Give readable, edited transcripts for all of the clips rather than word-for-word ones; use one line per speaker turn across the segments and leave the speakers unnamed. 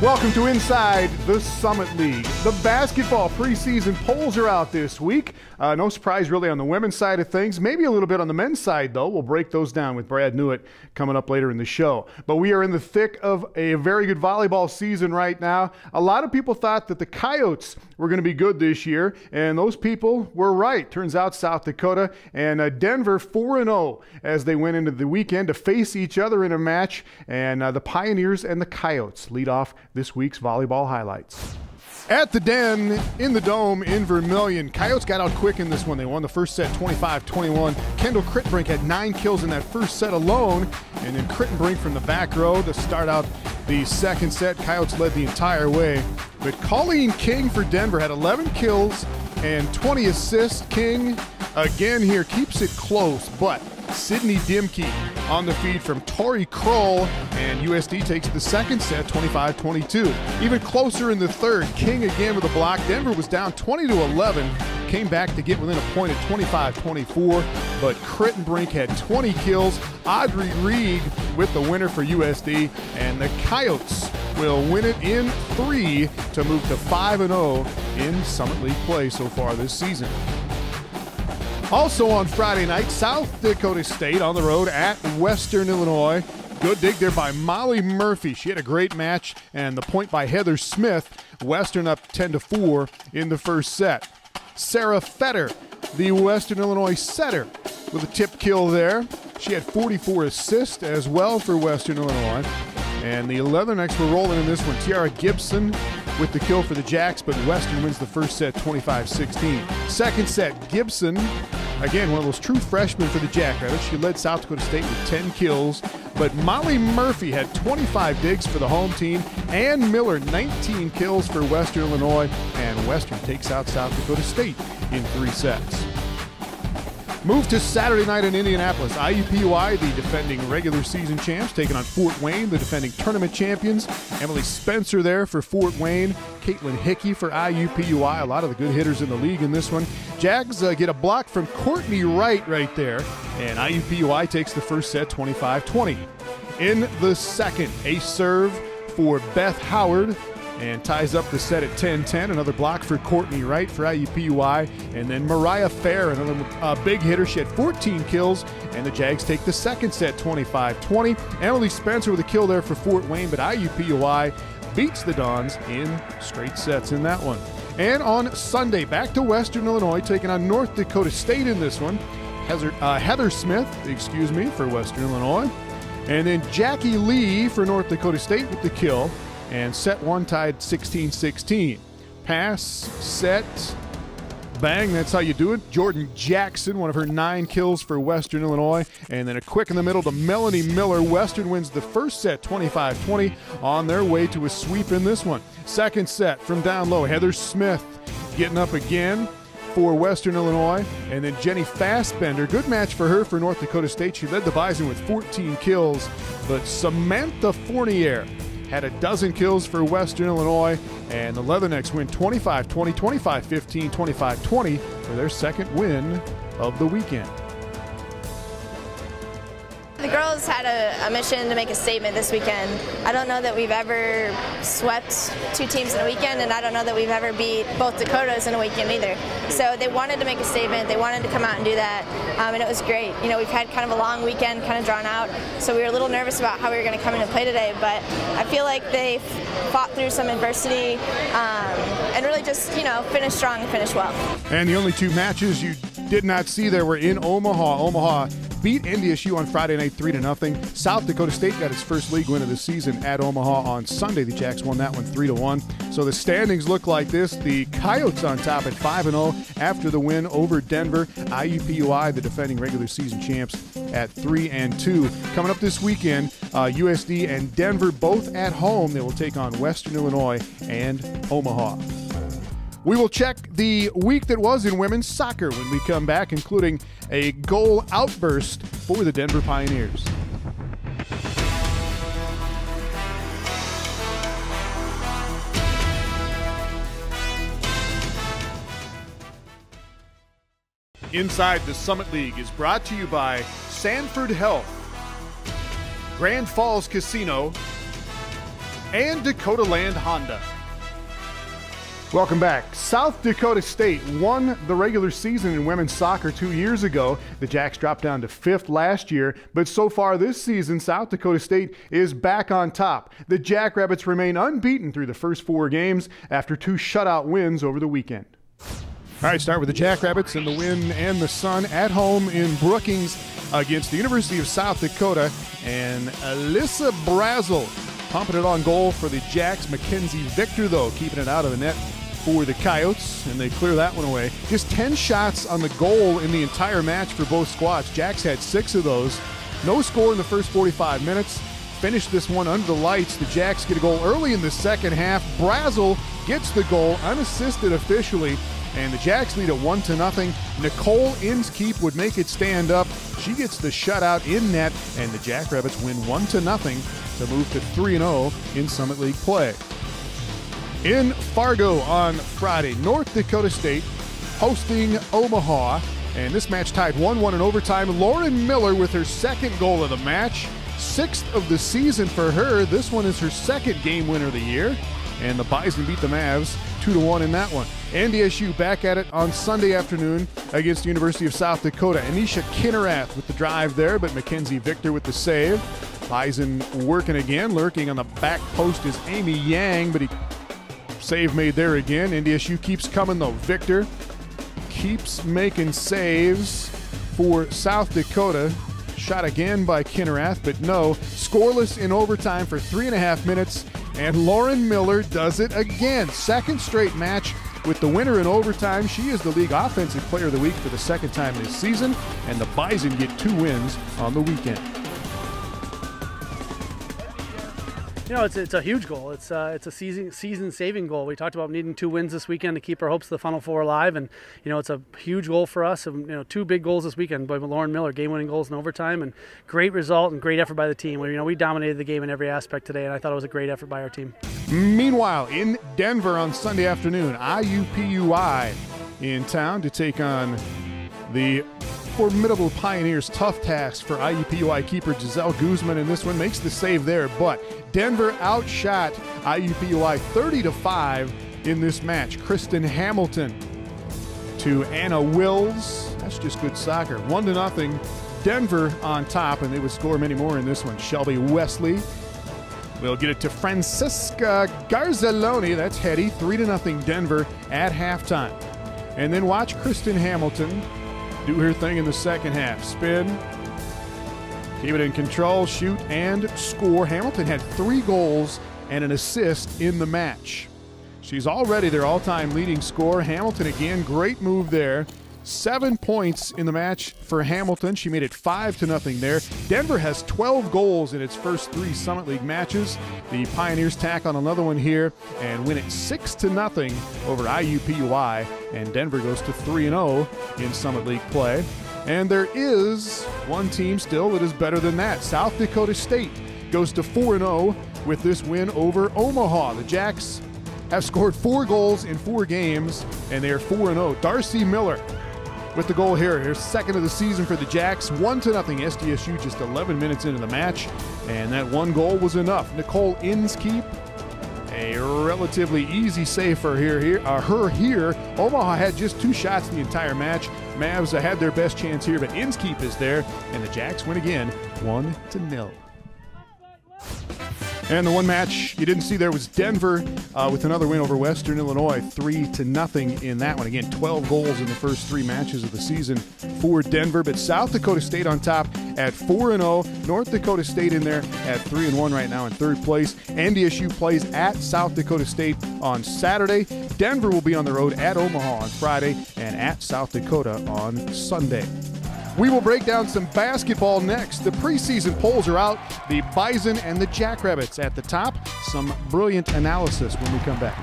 Welcome to Inside the Summit League. The basketball preseason polls are out this week. No surprise really on the women's side of things. Maybe a little bit on the men's side, though. We'll break those down with Brad Newitt coming up later in the show. But we are in the thick of a very good volleyball season right now. A lot of people thought that the Coyotes were going to be good this year, and those people were right. Turns out South Dakota and Denver 4-0 as they went into the weekend to face each other in a match. And the Pioneers and the Coyotes lead off this week's volleyball highlights. At the Den, in the Dome, in Vermillion, Coyotes got out quick in this one. They won the first set 25-21. Kendall Crittenbrink had 9 kills in that first set alone. And then Crittenbrink from the back row to start out the second set. Coyotes led the entire way. But Colleen King for Denver had 11 kills and 20 assists. King, again here, keeps it close, but Sydney Dimke on the feed from Tori Kroll, and USD takes the second set 25-22. Even closer in the third, King again with a block. Denver was down 20-11, came back to get within a point at 25-24, but Crittenbrink had 20 kills. Audrey Rieg with the winner for USD, and the Coyotes will win it in 3 to move to 5-0 in Summit League play so far this season. Also on Friday night, South Dakota State on the road at Western Illinois. Good dig there by Molly Murphy. She had a great match, and the point by Heather Smith. Western up 10-4 in the first set. Sarah Fetter, the Western Illinois setter, with a tip kill there. She had 44 assists as well for Western Illinois. And the Leathernecks were rolling in this one. Tiara Gibson with the kill for the Jacks, but Western wins the first set 25-16. Second set, Gibson, again, one of those true freshmen for the Jackrabbits. She led South Dakota State with 10 kills, but Molly Murphy had 25 digs for the home team. Ann Miller, 19 kills for Western Illinois, and Western takes out South Dakota State in 3 sets. Move to Saturday night in Indianapolis. IUPUI, the defending regular season champs, taking on Fort Wayne, the defending tournament champions. Emily Spencer there for Fort Wayne. Caitlin Hickey for IUPUI. A lot of the good hitters in the league in this one. Jags get a block from Courtney Wright right there. And IUPUI takes the first set 25-20. In the second, a serve for Beth Howard, and ties up the set at 10-10. Another block for Courtney Wright for IUPUI. And then Mariah Fair, another big hitter. She had 14 kills, and the Jags take the second set 25-20. Emily Spencer with a kill there for Fort Wayne, but IUPUI beats the Dons in straight sets in that one. And on Sunday, back to Western Illinois, taking on North Dakota State in this one. Heather Smith, for Western Illinois. And then Jackie Lee for North Dakota State with the kill. And set one tied 16-16. Pass, set, bang, that's how you do it. Jordan Jackson, one of her 9 kills for Western Illinois. And then a quick in the middle to Melanie Miller. Western wins the first set 25-20 on their way to a sweep in this one. Second set from down low, Heather Smith getting up again for Western Illinois. And then Jenny Fassbender, good match for her for North Dakota State. She led the Bison with 14 kills, but Samantha Fournier had a dozen kills for Western Illinois, and the Leathernecks win 25-20, 25-15, 25-20 for their second win of the weekend.
The girls had a mission to make a statement this weekend. I don't know that we've ever swept 2 teams in a weekend, and I don't know that we've ever beat both Dakotas in a weekend either. So they wanted to make a statement. They wanted to come out and do that, and it was great. You know, we've had kind of a long weekend, kind of drawn out, so we were a little nervous about how we were going to come in and play today, but I feel like they fought through some adversity and really just, you know, finished strong and finished well.
And the only 2 matches you did not see there were in Omaha. Omaha beat NDSU on Friday night 3-0. South Dakota State got its first league win of the season at Omaha on Sunday. The Jacks won that one 3-1. So the standings look like this. The Coyotes on top at 5-0 after the win over Denver. IUPUI, the defending regular season champs, at 3-2. Coming up this weekend, USD and Denver both at home. They will take on Western Illinois and Omaha. We will check the week that was in women's soccer when we come back, including a goal outburst for the Denver Pioneers. Inside the Summit League is brought to you by Sanford Health, Grand Falls Casino, and Dakota Land Honda. Welcome back. South Dakota State won the regular season in women's soccer 2 years ago. The Jacks dropped down to 5th last year, but so far this season, South Dakota State is back on top. The Jackrabbits remain unbeaten through the first 4 games after 2 shutout wins over the weekend. All right, start with the Jackrabbits and the win and the sun at home in Brookings against the University of South Dakota. And Alyssa Brazel pumping it on goal for the Jacks. Mackenzie Victor, though, keeping it out of the net for the Coyotes, and they clear that one away. Just 10 shots on the goal in the entire match for both squads. Jacks had 6 of those. No score in the first 45 minutes. Finished this one under the lights. The Jacks get a goal early in the second half. Brazel gets the goal, unassisted officially, and the Jacks lead at 1-0. Nicole Inskeep would make it stand up. She gets the shutout in net, and the Jackrabbits win 1-0 to move to 3-0 in Summit League play. In Fargo on Friday, North Dakota State hosting Omaha, and this match tied 1-1 in overtime. Lauren Miller with her second goal of the match, 6th of the season for her. This one is her second game winner of the year, and the Bison beat the Mavs 2-1 in that one. NDSU back at it on Sunday afternoon against the University of South Dakota. Anisha Kinnerath with the drive there, but Mackenzie Victor with the save. Bison working again, lurking on the back post is Amy Yang, but he save made there again. NDSU keeps coming though. Victor keeps making saves for South Dakota. Shot again by Kinnerath, but no. Scoreless in overtime for 3.5 minutes, and Lauren Miller does it again. Second straight match with the winner in overtime. She is the league offensive player of the week for the second time this season, and the Bison get 2 wins on the weekend.
You know, it's a huge goal. It's a season-saving goal. We talked about needing 2 wins this weekend to keep our hopes of the Final Four alive, and you know, it's a huge goal for us. And, you know, 2 big goals this weekend by Lauren Miller, game-winning goals in overtime, and great result and great effort by the team. We dominated the game in every aspect today, and I thought it was a great effort by our team.
Meanwhile, in Denver on Sunday afternoon, IUPUI in town to take on the formidable Pioneers. Tough task for IUPUI keeper Giselle Guzman, and this one makes the save there, but Denver outshot IUPUI 30-5 in this match. Kristen Hamilton to Anna Wills. That's just good soccer. 1-0. Denver on top, and they would score many more in this one. Shelby Wesley will get it to Francisca Garzaloni. That's heady. 3-0 Denver at halftime. And then watch Kristen Hamilton do her thing in the second half. Spin, keep it in control, shoot, and score. Hamilton had 3 goals and an assist in the match. She's already their all-time leading scorer. Hamilton again, great move there. 7 points in the match for Hamilton. She made it 5-0 there. Denver has 12 goals in its first 3 Summit League matches. The Pioneers tack on another one here and win it 6-0 over IUPUI, and Denver goes to 3-0 in Summit League play. And there is one team still that is better than that. South Dakota State goes to 4-0 with this win over Omaha. The Jacks have scored 4 goals in 4 games, and they are 4-0. Darcy Miller with the goal here. Here's second of the season for the Jacks. 1-0 SDSU just 11 minutes into the match, and that 1 goal was enough. Nicole Inskeep, a relatively easy save for her here. Omaha had just 2 shots in the entire match. Mavs had their best chance here, but Inskeep is there, and the Jacks win again 1-0. And the one match you didn't see there was Denver with another win over Western Illinois, 3-0 in that one. Again, 12 goals in the first 3 matches of the season for Denver. But South Dakota State on top at 4-0. North Dakota State in there at 3-1 right now in 3rd place. NDSU plays at South Dakota State on Saturday. Denver will be on the road at Omaha on Friday and at South Dakota on Sunday. We will break down some basketball next. The preseason polls are out. The Bison and the Jackrabbits at the top. Some brilliant analysis when we come back.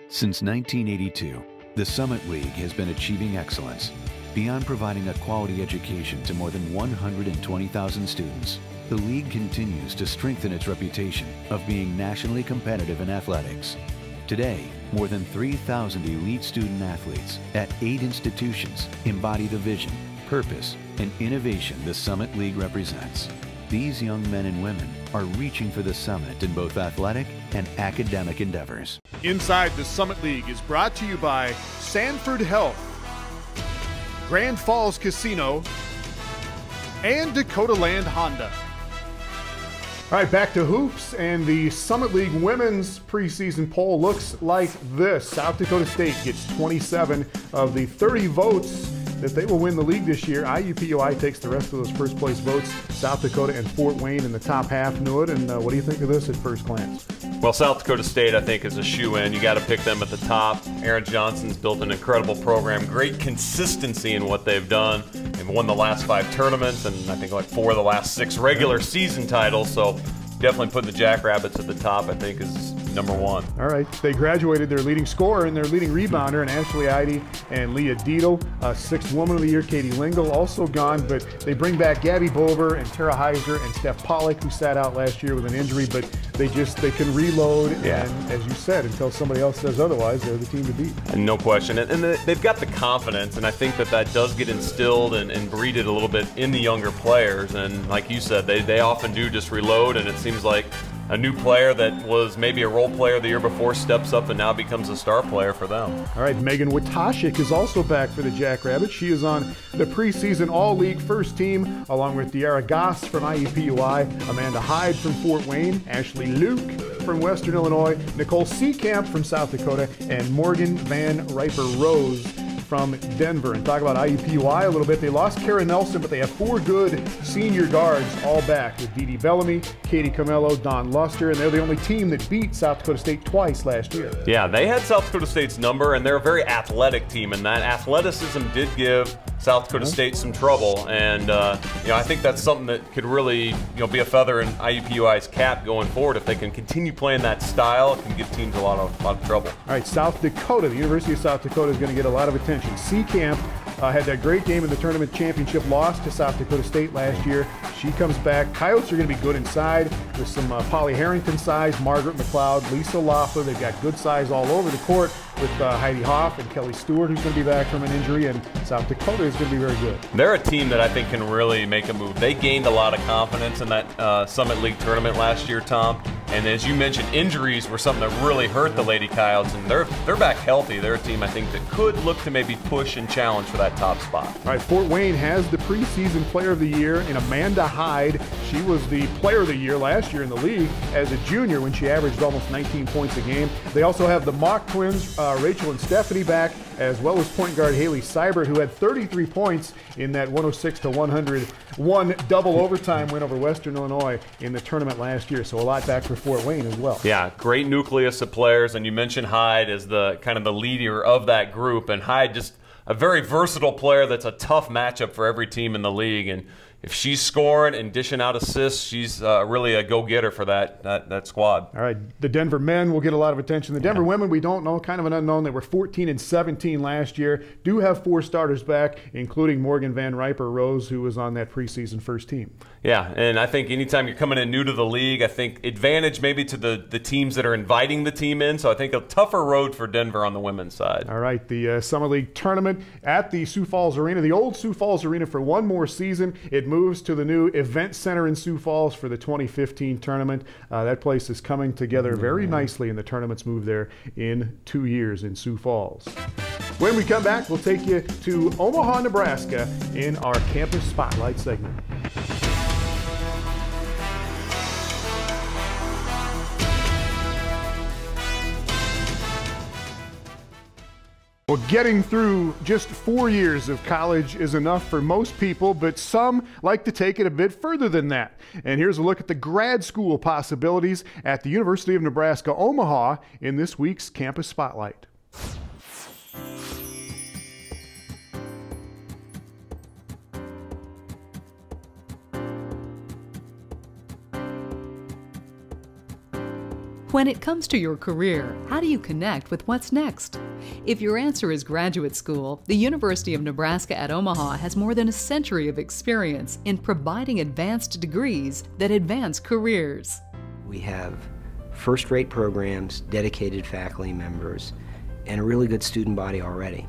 Since 1982, the Summit League has been achieving excellence. Beyond providing a quality education to more than 120,000 students, the league continues to strengthen its reputation of being nationally competitive in athletics. Today, More than 3,000 elite student athletes at 8 institutions embody the vision, purpose, and innovation the Summit League represents. These young men and women are reaching for the summit in both athletic and academic endeavors.
Inside the Summit League is brought to you by Sanford Health, Grand Falls Casino, and Dakota Land Honda. All right, back to hoops, and the Summit League women's preseason poll looks like this. South Dakota State gets 27 of the 30 votes that they will win the league this year. IUPUI takes the rest of those first place votes. South Dakota and Fort Wayne in the top half, Nuit. And what do you think of this at first glance?
Well, South Dakota State, I think, is a shoe-in. You got to pick them at the top. Aaron Johnson's built an incredible program, great consistency in what they've done. They've won the last 5 tournaments and I think like 4 of the last 6 regular season titles. So definitely putting the Jackrabbits at the top, I think, is number 1.
All right. They graduated their leading scorer and their leading rebounder, and Ashley Eide and Leah Dietl. 6th Woman of the Year, Katie Lingle, also gone, but they bring back Gabby Bover and Tara Heiser and Steph Pollock, who sat out last year with an injury, but they can reload.
Yeah.
And as you said, until somebody else says otherwise, they're the team to beat.
And no question. And they've got the confidence, and I think that does get instilled and breeded a little bit in the younger players. And like you said, they often do just reload, and it seems like a new player that was maybe a role player the year before steps up and now becomes a star player for them.
All right, Megan Witashik is also back for the Jackrabbits. She is on the preseason All-League first team, along with De'Ara Goss from IUPUI, Amanda Hyde from Fort Wayne, Ashley Luke from Western Illinois, Nicole Seekamp from South Dakota, and Morgan Van Riper Rose from Denver. And talk about IUPUI a little bit. They lost Kara Nelson, but they have 4 good senior guards all back with Dee Dee Bellamy, Katie Camello, Dawn Luster, and they're the only team that beat South Dakota State twice last year.
Yeah, they had South Dakota State's number, and they're a very athletic team, and that athleticism did give South Dakota State some trouble, and I think that's something that could really be a feather in IUPUI's cap going forward. If they can continue playing that style, it can give teams a lot of trouble.
All right, South Dakota, the University of South Dakota is going to get a lot of attention. Seekamp had that great game in the tournament championship, lost to South Dakota State last year. She comes back. Coyotes are going to be good inside with some Polly Harrington size, Margaret McLeod, Lisa Loeffler. They've got good size all over the court with Heidi Hoff and Kelly Stewart, who's going to be back from an injury, and South Dakota is going to be very good.
They're a team that I think can really make a move. They gained a lot of confidence in that Summit League tournament last year, Tom. And as you mentioned, injuries were something that really hurt the Lady Coyotes, and they're back healthy. They're a team I think that could look to maybe push and challenge for that top spot.
All right, Fort Wayne has the preseason player of the year in Amanda Hyde. She was the player of the year last year in the league as a junior when she averaged almost 19 points a game. They also have the Mock twins, Rachel and Stephanie, back, as well as point guard Haley Seibert, who had 33 points in that 106-101 double overtime win over Western Illinois in the tournament last year. So a lot back for Fort Wayne as well.
Yeah, great nucleus of players, and you mentioned Hyde as the kind of the leader of that group, and Hyde just a very versatile player that's a tough matchup for every team in the league. And if she's scoring and dishing out assists, she's really a go-getter for that squad.
All right, the Denver men will get a lot of attention. The Denver women, we don't know, kind of an unknown. They were 14-17 last year. Do have 4 starters back, including Morgan Van Riper Rose, who was on that preseason first team.
Yeah, and I think anytime you're coming in new to the league, I think advantage maybe to the teams that are inviting the team in. So I think a tougher road for Denver on the women's side.
All right, the Summer League tournament at the Sioux Falls Arena, the old Sioux Falls Arena, for one more season. It moves to the new Event Center in Sioux Falls for the 2015 tournament. That place is coming together very nicely, and the tournament's moved there in 2 years in Sioux Falls. When we come back, we'll take you to Omaha, Nebraska in our Campus Spotlight segment. Well, getting through just 4 years of college is enough for most people, but some like to take it a bit further than that. And here's a look at the grad school possibilities at the University of Nebraska, Omaha in this week's Campus Spotlight.
When it comes to your career, how do you connect with what's next? If your answer is graduate school, the University of Nebraska at Omaha has more than a century of experience in providing advanced degrees that advance careers.
We have first-rate programs, dedicated faculty members, and a really good student body already.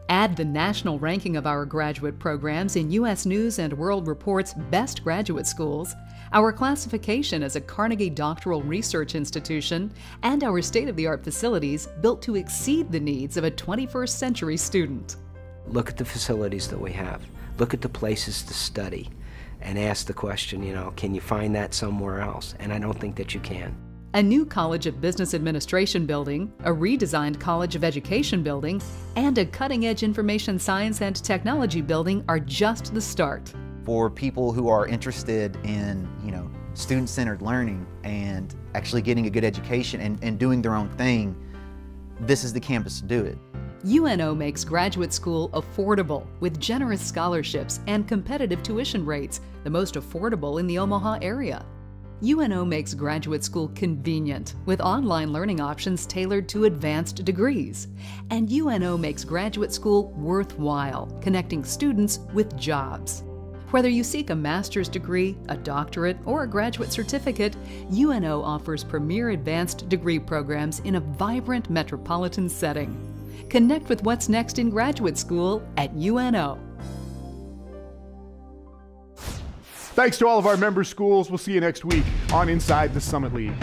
Add the national ranking of our graduate programs in U.S. News & World Report's Best Graduate Schools, our classification as a Carnegie Doctoral Research Institution, and our state-of-the-art facilities built to exceed the needs of a 21st century student.
Look at the facilities that we have. Look at the places to study and ask the question, can you find that somewhere else? And I don't think that you can.
A new College of Business Administration building, a redesigned College of Education building, and a cutting-edge information science and technology building are just the start.
For people who are interested in, student-centered learning and actually getting a good education and doing their own thing, this is the campus to do it.
UNO makes graduate school affordable with generous scholarships and competitive tuition rates, the most affordable in the Omaha area. UNO makes graduate school convenient with online learning options tailored to advanced degrees. And UNO makes graduate school worthwhile, connecting students with jobs. Whether you seek a master's degree, a doctorate, or a graduate certificate, UNO offers premier advanced degree programs in a vibrant metropolitan setting. Connect with what's next in graduate school at UNO.
Thanks to all of our member schools. We'll see you next week on Inside the Summit League.